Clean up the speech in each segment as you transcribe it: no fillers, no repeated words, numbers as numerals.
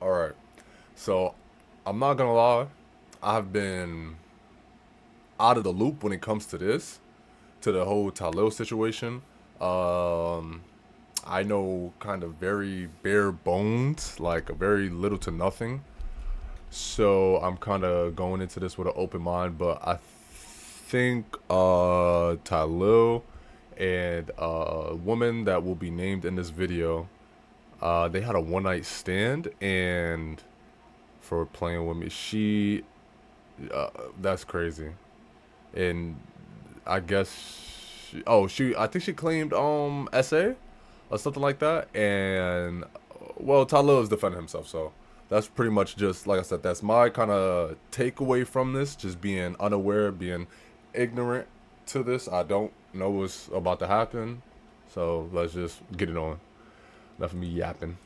All right. So, I'm not gonna lie. I've been out of the loop when it comes to this, to the whole Tylil situation. Um, I know kind of very bare bones, like very little to nothing. So I'm kind of going into this with an open mind, but I think Tylil and a woman that will be named in this video, they had a one night stand, and for playing with me, that's crazy. And I guess I think she claimed SA or something like that, and well, Tylil is defending himself, so that's pretty much just like I said. That's my kind of takeaway from this, just being unaware, being ignorant to this. I don't know what's about to happen, so let's just get it on. Enough of me yapping.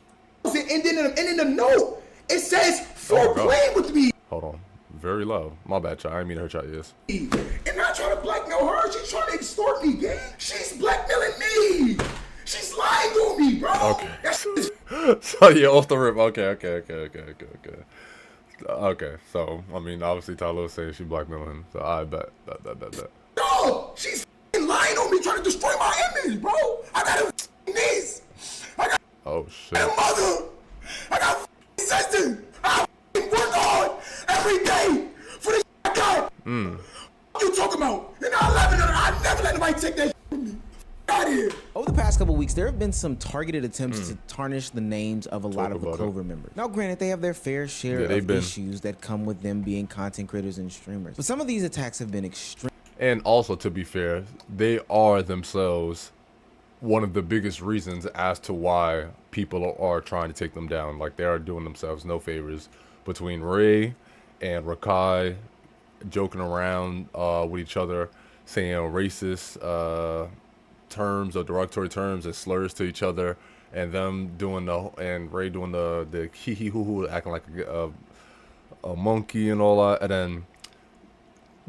And in the note, it says Oh for playing with me. Hold on, very low. My bad, child. I didn't mean to hurt y'all ears. And not trying to blackmail her. She's trying to extort me, gang. She's blackmailing me. She's lying on me, bro. Okay. So you're off the rip. Okay. Okay, so I mean, obviously Tylil saying she blackmailing him, so I bet. No, she's lying on me, trying to destroy my image, bro. I got a niece. I got Oh a shit. mother. I got a sister. I work hard every day for the I got. What you talking about? And I never let nobody take that from me. Out here. Over the past couple weeks, there have been some targeted attempts to tarnish the names of a lot of the about Clover members. Now, granted, they have their fair share of issues that come with them being content creators and streamers. But some of these attacks have been extreme. And also, to be fair, they are themselves one of the biggest reasons as to why people are trying to take them down. Like, they are doing themselves no favors. Between Ray and Rakai joking around with each other, saying racist terms or derogatory terms and slurs to each other, and them doing and Ray doing the hee hee hoo hoo, acting like a monkey and all that, and then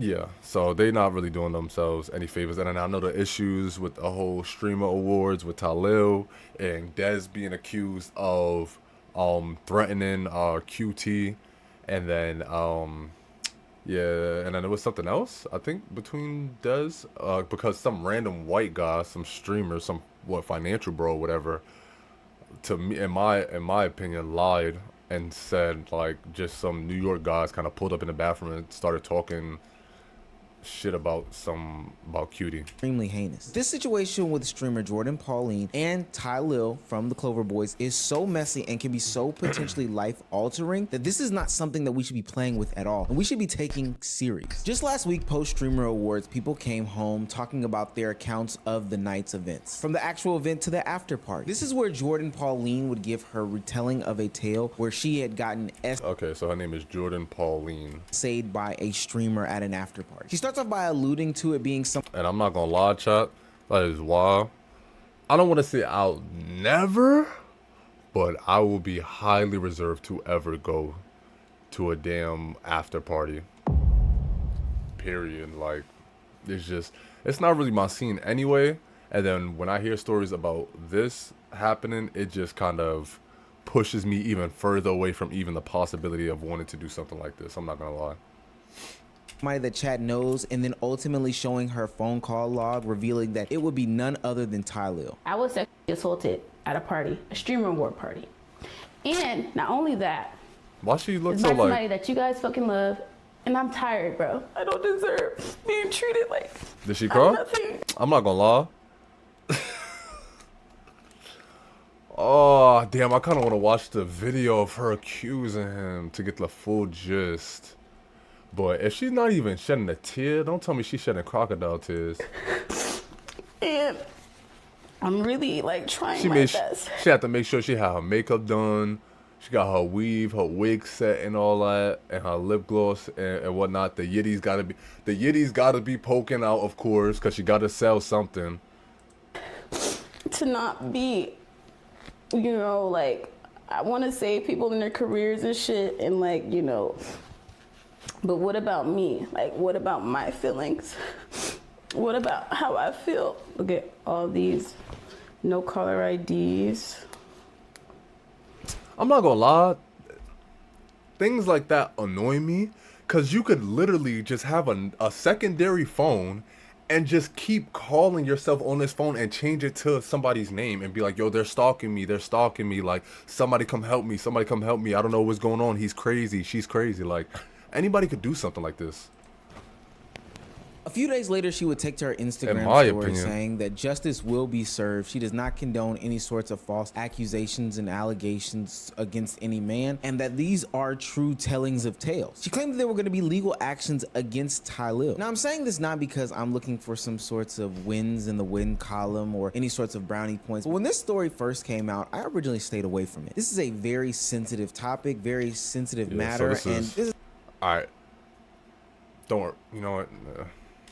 yeah, so they not really doing themselves any favors. And then I know the issues with the whole streamer awards with Tylil and Dez being accused of threatening QT, and then yeah, and then there was something else, I think, between Dez, because some random white guy, some streamer, some financial bro, whatever, to me, in my opinion, lied and said like just some New York guys kind of pulled up in the bathroom and started talking shit about Cutie. Extremely heinous. This situation with streamer Jordan Pauline and Tylil from the Clover Boys is so messy and can be so potentially life-altering that this is not something that we should be playing with at all, and we should be taking serious. Just last week, post-streamer awards, people came home talking about their accounts of the night's events, from the actual event to the after party. This is where Jordan Pauline would give her retelling of a tale where she had gotten Okay, so her name is Jordan Pauline. Saved by a streamer at an after party. She starts off by alluding to it being some. And I'm not gonna lie, chat, that is wild. I don't want to say I'll never, but I will be highly reserved to ever go to a damn after party. Period. Like, it's not really my scene anyway. And then when I hear stories about this happening, it just kind of pushes me even further away from even the possibility of wanting to do something like this. I'm not gonna lie. Somebody that chat knows, and then ultimately showing her phone call log, revealing that it would be none other than Tylil. I was sexually assaulted at a party, a streamer award party. And not only that, Why she look it's so by somebody like? that you guys fucking love, and I'm tired, bro. I don't deserve being treated like Did she cry? nothing. I'm not gonna lie. Oh damn! I kind of want to watch the video of her accusing him to get the full gist. But if she's not even shedding a tear, don't tell me she's shedding crocodile tears. And I'm really like trying my best. She had to make sure she had her makeup done. She got her weave, her wig set, and all that, and her lip gloss and whatnot. The yitties gotta be poking out, of course, cause she gotta sell something. To not be, you know, like I want to save people in their careers and shit, and like, you know. But what about me? Like, what about my feelings? What about how I feel? Look at all these no caller IDs. I'm not gonna lie, things like that annoy me, because you could literally just have a secondary phone and just keep calling yourself on this phone and change it to somebody's name and be like, yo, they're stalking me, like, somebody come help me, I don't know what's going on, he's crazy, she's crazy. Like, anybody could do something like this. A few days later, she would take to her Instagram my story opinion. saying that justice will be served. She does not condone any sorts of false accusations and allegations against any man, and that these are true tellings of tales. She claimed that there were going to be legal actions against Tylil. Now, I'm saying this not because I'm looking for some sorts of wins in the win column or any sorts of brownie points, but when this story first came out, I originally stayed away from it. This is a very sensitive topic, very sensitive matter, so and this is Alright. Don't worry. You know what?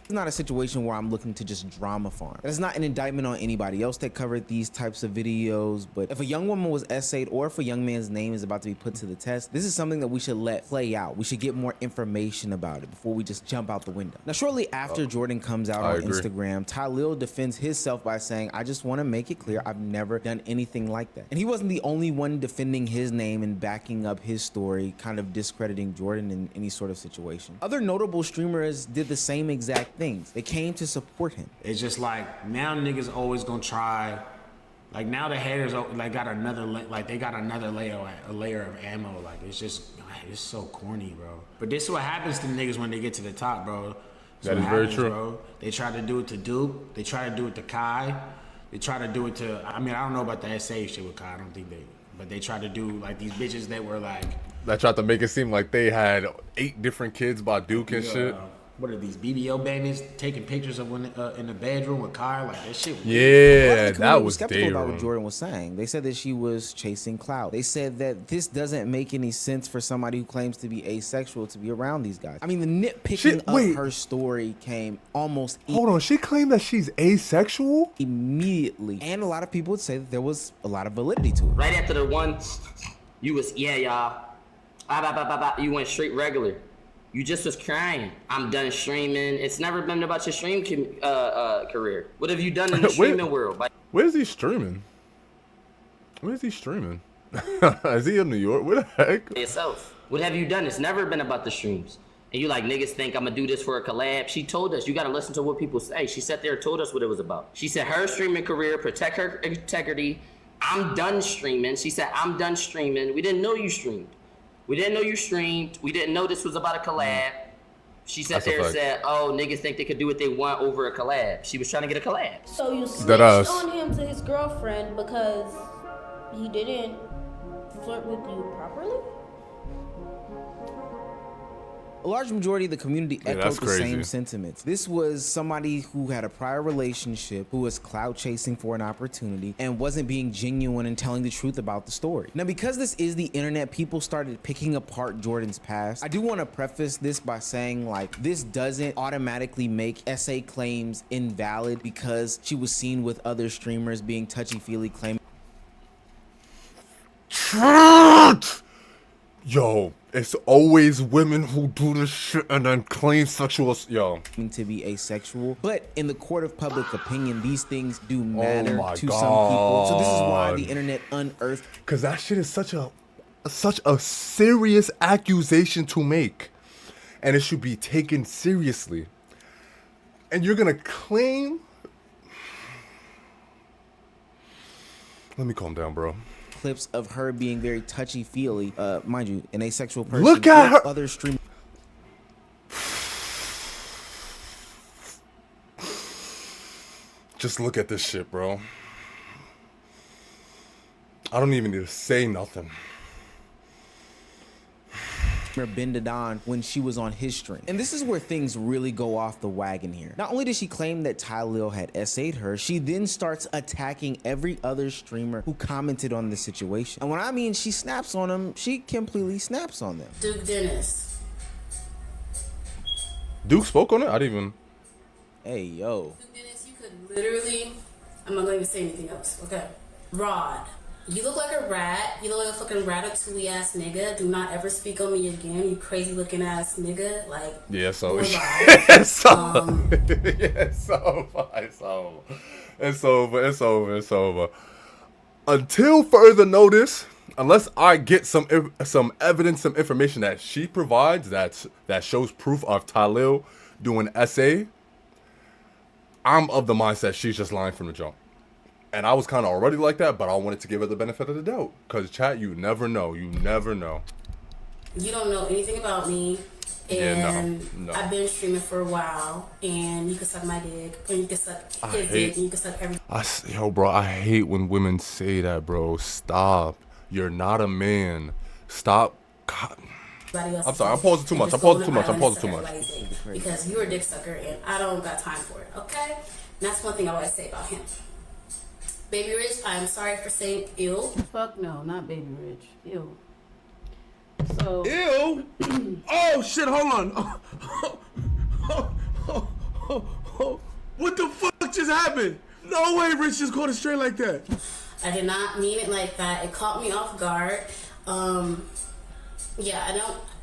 It's not a situation where I'm looking to just drama farm. It's not an indictment on anybody else that covered these types of videos, but if a young woman was essayed or if a young man's name is about to be put to the test, this is something that we should let play out. We should get more information about it before we just jump out the window. Now, shortly after Jordan comes out on Instagram, Tylil defends himself by saying, I just want to make it clear I've never done anything like that. And he wasn't the only one defending his name and backing up his story, kind of discrediting Jordan in any sort of situation. Other notable streamers did the same exact things. They came to support him. It's just like, now niggas always gonna try, like, now the haters like got another layer of ammo. Like, it's just, it's so corny, bro. But this is what happens to niggas when they get to the top, bro. That is very true. Bro. They try to do it to Duke. They try to do it to Kai. They try to do it to, I mean, I don't know about the SA shit with Kai. I don't think but they try to do, like, these bitches that were like, that tried to make it seem like they had 8 different kids by Duke and shit. What are these BBO bandits taking pictures of when in the bedroom with Kai? Like, that shit. Yeah, that was skeptical about what Jordan was saying. They said that she was chasing clout. They said that this doesn't make any sense for somebody who claims to be asexual to be around these guys. I mean, the nitpicking of her story came almost. Hold on, she claimed that she's asexual immediately, and a lot of people would say that there was a lot of validity to it. Right after the one, you was y'all. You went straight regular. You just was crying. I'm done streaming. It's never been about your stream career. What have you done in the streaming world? Like, where's he streaming? Where's he streaming? Is he in New York? Where the heck? Yourself. What have you done? It's never been about the streams. And you like, niggas think I'm gonna do this for a collab. She told us, you gotta listen to what people say. She sat there and told us what it was about. She said her streaming career, protect her integrity. I'm done streaming. She said, I'm done streaming. We didn't know you streamed. We didn't know you streamed. We didn't know this was about a collab. She sat there and said, oh, niggas think they could do what they want over a collab. She was trying to get a collab. So you switched on him to his girlfriend because he didn't flirt with you properly? A large majority of the community echoed the same sentiments. This was somebody who had a prior relationship, who was clout chasing for an opportunity and wasn't being genuine and telling the truth about the story. Now, because this is the internet, people started picking apart Jordan's past. I do want to preface this by saying, like, this doesn't automatically make SA claims invalid because she was seen with other streamers being touchy-feely claiming. Yo, it's always women who do this shit and then claim sexual, to be asexual. But in the court of public opinion, these things do matter to some people. So this is why the internet unearthed. Because that shit is such a serious accusation to make. And it should be taken seriously. And you're gonna claim... Let me calm down, bro. Clips of her being very touchy-feely, mind you, an asexual person. Look at her. Other stream. Just look at this shit, bro. I don't even need to say nothing. Bended on when she was on his stream. And this is where things really go off the wagon here. Not only did she claim that Tylil had essayed her, she then starts attacking every other streamer who commented on the situation. And when I mean she snaps on them, she completely snaps on them. Duke Dennis. Duke spoke on it? I didn't even... Hey, yo. Duke Dennis, you could literally... I'm not going to say anything else, okay? Rod. You look like a rat. You look like a fucking ratatouille ass nigga. Do not ever speak on me again, you crazy looking ass nigga. Like, yeah, so it's over. Until further notice, unless I get some evidence, some information that she provides that shows proof of Tylil doing SA, I'm of the mindset she's just lying from the jump. And I was kind of already like that, but I wanted to give her the benefit of the doubt. Because, chat, you never know. You never know. You don't know anything about me. And yeah, no. I've been streaming for a while. And you can suck my dick. And you can suck his dick. And you can suck everything. Yo, bro, I hate when women say that, bro. Stop. You're not a man. Stop. God. I'm sorry, I'm pausing too much. Because you're a dick sucker and I don't got time for it, okay? And that's one thing I want to say about him. Baby Rich, I'm sorry for saying ill. Fuck no, not Baby Rich. Ew. So. Ew? Oh shit, hold on. What the fuck just happened? No way Rich just caught it straight like that. I did not mean it like that. It caught me off guard. Yeah,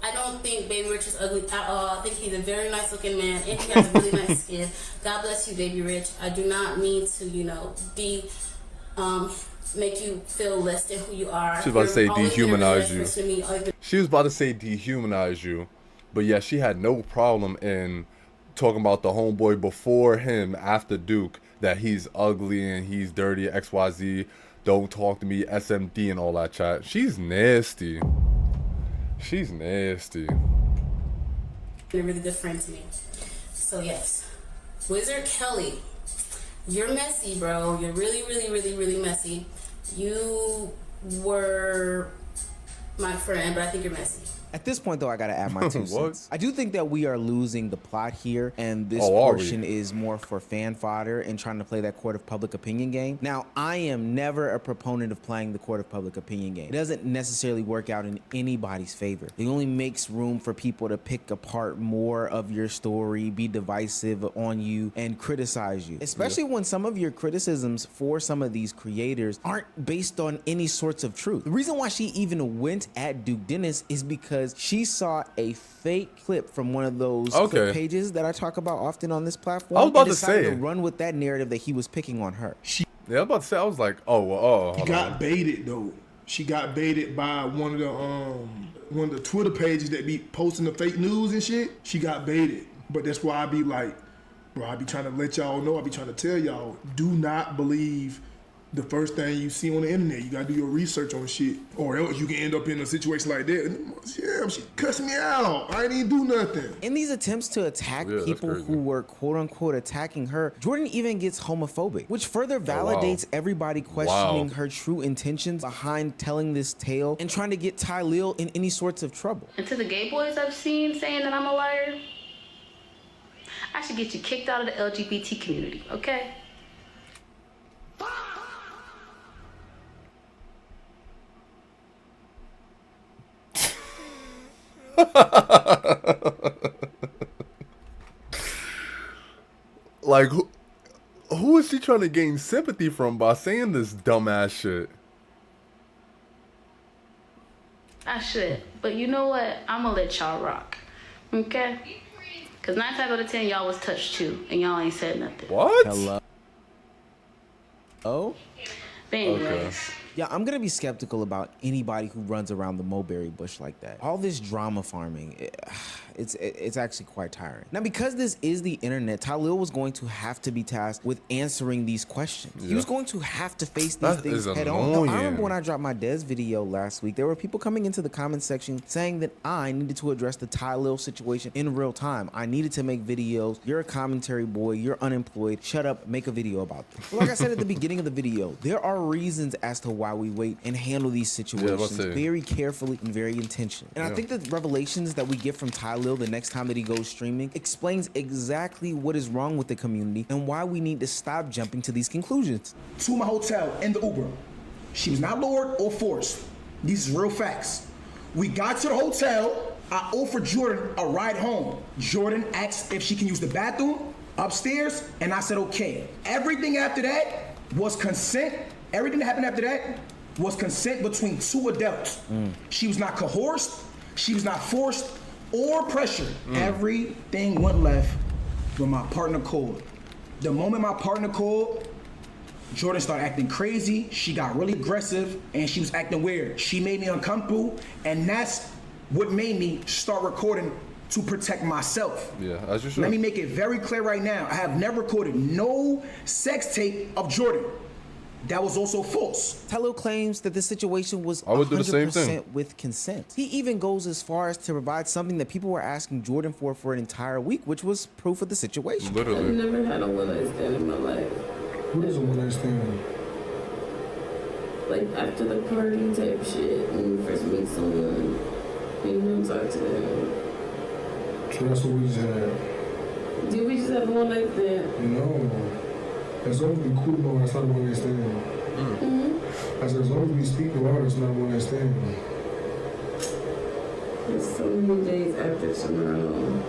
I don't think Baby Rich is ugly at all. I think he's a very nice looking man and he has really nice skin. God bless you, Baby Rich. I do not mean to, make you feel less than who you are. She was about to say dehumanize you. She was about to say dehumanize you. But yeah, she had no problem in talking about the homeboy before him, after Duke, that he's ugly and he's dirty, XYZ, don't talk to me, SMD and all that chat. She's nasty. She's nasty. A really good friend to me. So yes, Wizard Kelly, you're messy, bro. You're really, really, really, really messy. You were my friend, but I think you're messy. At this point, though, I gotta add my 2 What? cents. I do think that we are losing the plot here, and this are portion we? is more for fan fodder and trying to play that court of public opinion game. Now, I am never a proponent of playing the court of public opinion game. It doesn't necessarily work out in anybody's favor. It only makes room for people to pick apart more of your story, be divisive on you, and criticize you. Especially when some of your criticisms for some of these creators aren't based on any sorts of truth. The reason why she even went at Duke Dennis is because she saw a fake clip from one of those clip pages that I talk about often on this platform. I was about and to say, to run with that narrative that he was picking on her. Yeah, I was about to say, I was like, She got baited though. She got baited by one of the Twitter pages that be posting the fake news and shit. She got baited. But that's why I be like, bro, I be trying to let y'all know, I be trying to tell y'all, do not believe the first thing you see on the internet. You gotta do your research on shit, or else you can end up in a situation like that. Yeah, she cussed me out. I didn't do nothing. In these attempts to attack people who were quote unquote attacking her, Jordan even gets homophobic, which further validates everybody questioning her true intentions behind telling this tale and trying to get Tylil in any sorts of trouble. And to the gay boys I've seen saying that I'm a liar, I should get you kicked out of the LGBT community, okay? Like, who is she trying to gain sympathy from by saying this dumbass shit? I should, but you know what? I'm gonna let y'all rock, okay? Cause 9 times out of 10, y'all was touched too, and y'all ain't said nothing. What? Hello? Oh? But anyways. Yeah, I'm gonna be skeptical about anybody who runs around the mulberry bush like that. All this drama farming, it's actually quite tiring. Now, because this is the internet, Tylil was going to have to be tasked with answering these questions. He was going to have to face these things head on. Now, I remember when I dropped my Dez video last week, there were people coming into the comment section saying that I needed to address the Tylil situation in real time. I needed to make videos. You're a commentary boy. You're unemployed. Shut up. Make a video about this. Well, like I said at the beginning of the video, there are reasons as to why we wait and handle these situations very carefully and very intentionally. And I think the revelations that we get from Tylil the next time that he goes streaming explains exactly what is wrong with the community and why we need to stop jumping to these conclusions. To my hotel in the Uber. She was not lured or forced. These is real facts. We got to the hotel. I offered Jordan a ride home. Jordan asked if she can use the bathroom upstairs, and I said okay. Everything after that was consent. Everything that happened after that was consent between 2 adults. She was not coerced, she was not forced or pressured. Everything went left when my partner called. The moment my partner called, Jordan started acting crazy. She got really aggressive and she was acting weird. She made me uncomfortable, and that's what made me start recording to protect myself. Yeah, as you should. Let me make it very clear right now. I have never recorded no sex tape of Jordan. That was also false. Tylil claims that this situation was I would do the same thing. 100% with consent. He even goes as far as to provide something that people were asking Jordan for an entire week, which was proof of the situation. I've Literally. never had a one-night stand in my life. What is a one-night stand? Like after the party type shit, when you first meet someone, you don't talk to them. So that's what we just had. Did we just have a one-night stand? No. As long as we cool about it, that's not a one-night stand. I said, as long as we speak about it, it's not a one-night stand. It's so many days after tomorrow.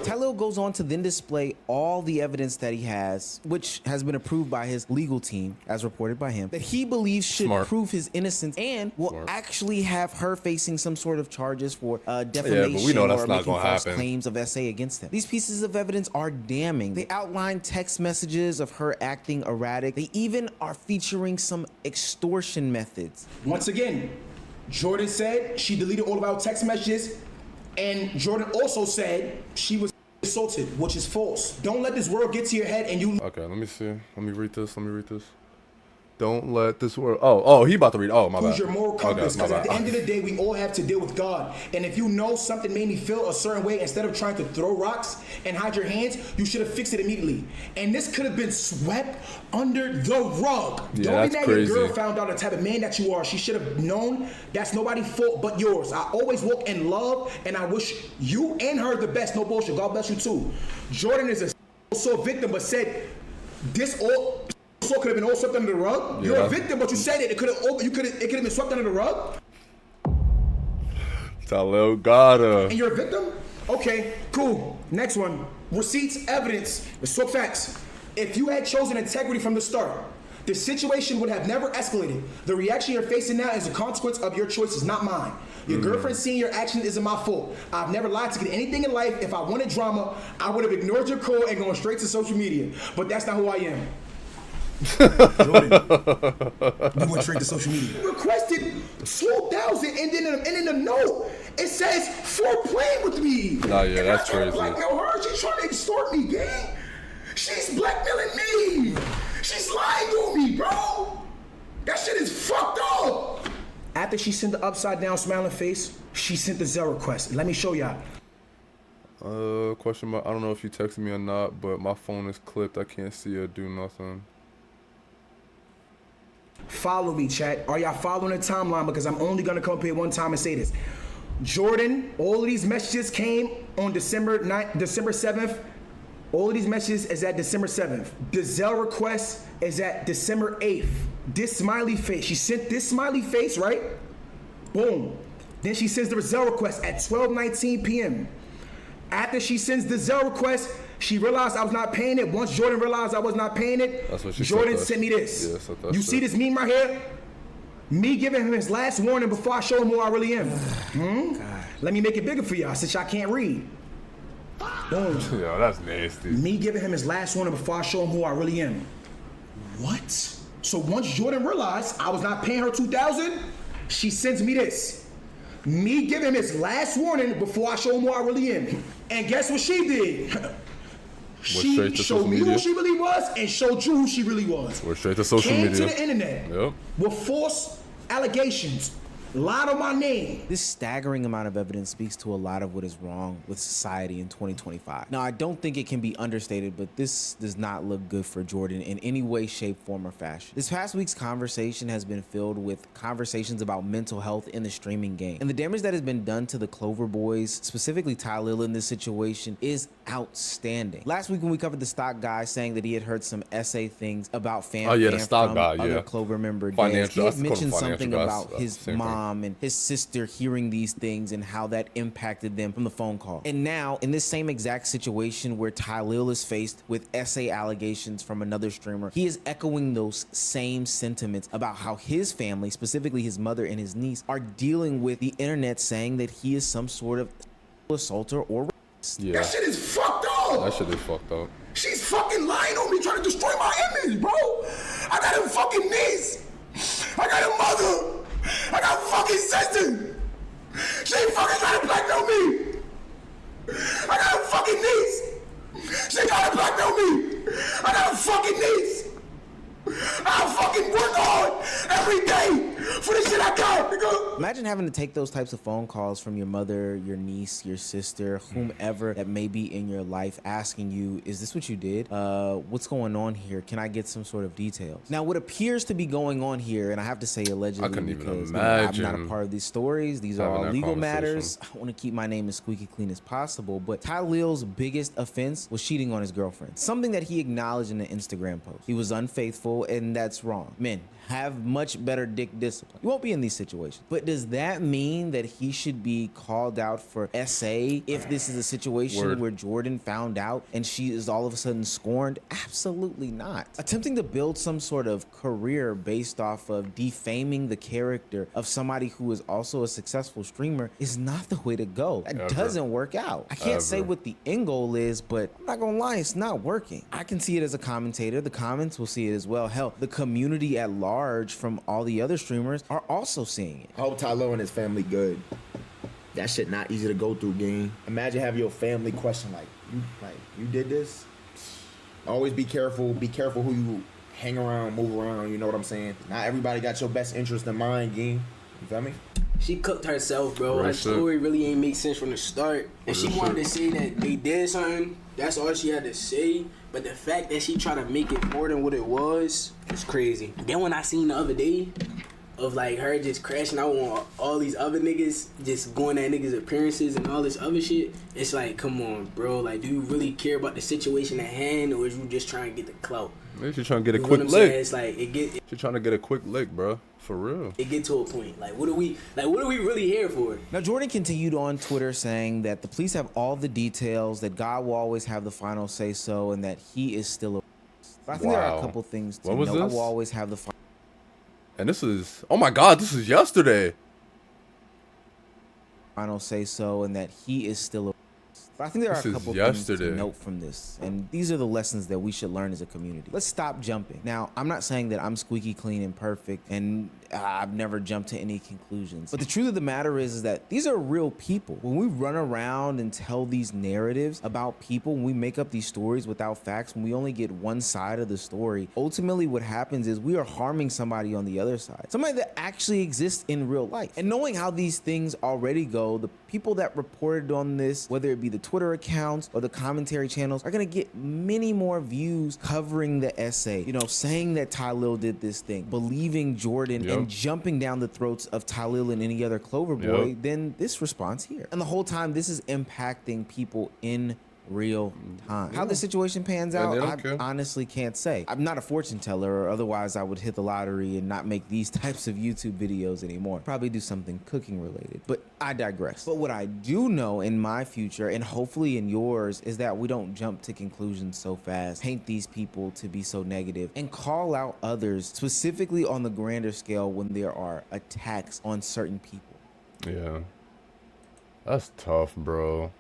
Tylil goes on to then display all the evidence that he has, which has been approved by his legal team, as reported by him, that he believes should Smart. prove his innocence and will Smart. actually have her facing some sort of charges for defamation we know that's or not making gonna false happen. claims of SA against him. These pieces of evidence are damning. They outline text messages of her acting erratic. They even are featuring some extortion methods. Once again, Jordan said she deleted all of our text messages, and Jordan also said she was assaulted, which is false. Don't let this world get to your head and you Okay, let me see. Let me read this. Don't let this world. Oh, he about to read. Oh, my bad. lose your moral compass, Okay, my because at the bad. end of the day, we all have to deal with God. And if you know something made me feel a certain way, instead of trying to throw rocks and hide your hands, you should have fixed it immediately. And this could have been swept under the rug. Yeah, Don't that's be mad crazy. your girl found out the type of man that you are. She should have known that's nobody's fault but yours. I always walk in love, and I wish you and her the best. No bullshit. God bless you too. Jordan is a victim, but said this all. So could have been all swept under the rug. You're a victim, but you said it. It could have been swept under the rug. Tylil got her. And you're a victim? Okay, cool. Next one. Receipts, evidence. Let's talk facts. If you had chosen integrity from the start, the situation would have never escalated. The reaction you're facing now is a consequence of your choices, not mine. Your girlfriend seeing your action isn't my fault. I've never lied to get anything in life. If I wanted drama, I would have ignored your call and gone straight to social media. But that's not who I am. Jordan, you went straight to social media. Requested 2,000, and then in the note it says for playing with me. Nah, yeah, and that's I tried to crazy. blackmail her. She's trying to extort me, gang. She's blackmailing me. She's lying to me, bro. That shit is fucked up. After she sent the upside down smiling face, she sent the Zelle request. Let me show y'all. Question mark. I don't know if you texted me or not, but my phone is clipped. I can't see or do nothing. Follow me, chat. Are y'all following the timeline? Because I'm only gonna come up here one time and say this. Jordan, all of these messages came on December 7th. All of these messages is at December 7th. The Zelle request is at December 8th. This smiley face, she sent this smiley face, right? Boom. Then she sends the Zelle request at 12:19 p.m. After she sends the Zelle request, she realized I was not paying it. Once Jordan realized I was not paying it, That's what she Jordan said. sent me this. Yeah, so that's You it. see this meme right here? Me giving him his last warning before I show him who I really am. Let me make it bigger for y'all since y'all can't read. Boom. Yo, that's nasty. Me giving him his last warning before I show him who I really am. What? So once Jordan realized I was not paying her 2,000, she sends me this. Me giving him his last warning before I show him who I really am. And guess what she did? She straight to showed social me media. who she really was and showed you who she really was. We're straight to social Came media. to the internet Yep. with false allegations, lied on my name. This staggering amount of evidence speaks to a lot of what is wrong with society in 2025. Now, I don't think it can be understated, but this does not look good for Jordan in any way, shape, form, or fashion. This past week's conversation has been filled with conversations about mental health in the streaming game. And the damage that has been done to the Clover Boys, specifically Tylil in this situation, is outstanding. Last week when we covered the stock guy saying that he had heard some essay things about Oh, yeah, the stock from guy, other yeah. Clover member Financial- he I had call them mentioned financial something guys, about his same thing. mom and his sister hearing these things and how that impacted them from the phone call. And now, in this same exact situation where Tylil is faced with essay allegations from another streamer, he is echoing those same sentiments about how his family, specifically his mother and his niece, are dealing with the internet saying that he is some sort of assaulter or rapist. Yeah. That shit is fucked up. That shit is fucked up. She's fucking lying on me, trying to destroy my image, bro. I got a fucking niece. I got a mother. I got a fucking sister. She ain't fucking trying to blackmail me. I got a fucking niece. She trying to blackmail me. I got a fucking niece. I fucking work hard every day for the shit I got, nigga. Imagine having to take those types of phone calls from your mother, your niece, your sister, whomever that may be in your life asking you, is this what you did? What's going on here? Can I get some sort of details? Now, what appears to be going on here, and I have to say allegedly I couldn't even because imagine I'm not a part of these stories. These are having all that legal conversation. matters. I want to keep my name as squeaky clean as possible, but Tylil's biggest offense was cheating on his girlfriend, something that he acknowledged in an Instagram post. He was unfaithful, and that's wrong. Men, have much better dick discipline. You won't be in these situations. But does that mean that he should be called out for SA if this is a situation where Jordan found out and she is all of a sudden scorned? Absolutely not. Attempting to build some sort of career based off of defaming the character of somebody who is also a successful streamer is not the way to go. That doesn't work out. I can't say what the end goal is, but I'm not gonna lie, it's not working. I can see it as a commentator. The comments will see it as well. Hell, the community at large from all the other streamers are also seeing it. I hope Tylil and his family good. That shit not easy to go through, gang. Imagine having your family question you did this? Always be careful who you hang around, move around, you know what I'm saying? Not everybody got your best interest in mind, gang. You feel me? She cooked herself, bro. Her story really ain't make sense from the start. If she wanted to say that they did something, that's all she had to say. But the fact that she tried to make it more than what it was crazy. Then when I seen the other day of like her just crashing out on all these other niggas, just going at niggas' appearances and all this other shit, it's like, come on, bro. Like, do you really care about the situation at hand, or is you just trying to get the clout? Maybe she's trying to get a You know quick what I'm lick. saying? It's like She's trying to get a quick lick, bro. For real. It get to a point. Like, what are we really here for? Now, Jordan continued on Twitter saying that the police have all the details, that God will always have the final say so, and that he is still a. But I think there are a couple things to know. God will always have the And this is, oh my God, this is yesterday. final say so, and that he is still a. But I think there are a couple things to note from this, and these are the lessons that we should learn as a community. Let's stop jumping. Now, I'm not saying that I'm squeaky clean and perfect, and I've never jumped to any conclusions. But the truth of the matter is that these are real people. When we run around and tell these narratives about people, when we make up these stories without facts, when we only get one side of the story, ultimately what happens is we are harming somebody on the other side, somebody that actually exists in real life. And knowing how these things already go, the people that reported on this, whether it be the Twitter accounts or the commentary channels, are gonna get many more views covering the essay, you know, saying that Tylil did this thing, believing Jordan, and jumping down the throats of Tylil and any other Clover boy, than this response here. And the whole time, this is impacting people in real time. How the situation pans out, I honestly can't say. I'm not a fortune teller, or otherwise I would hit the lottery and not make these types of YouTube videos anymore. Probably do something cooking related, but I digress. But what I do know in my future, and hopefully in yours, is that we don't jump to conclusions so fast, paint these people to be so negative, and call out others, specifically on the grander scale when there are attacks on certain people. Yeah. That's tough, bro.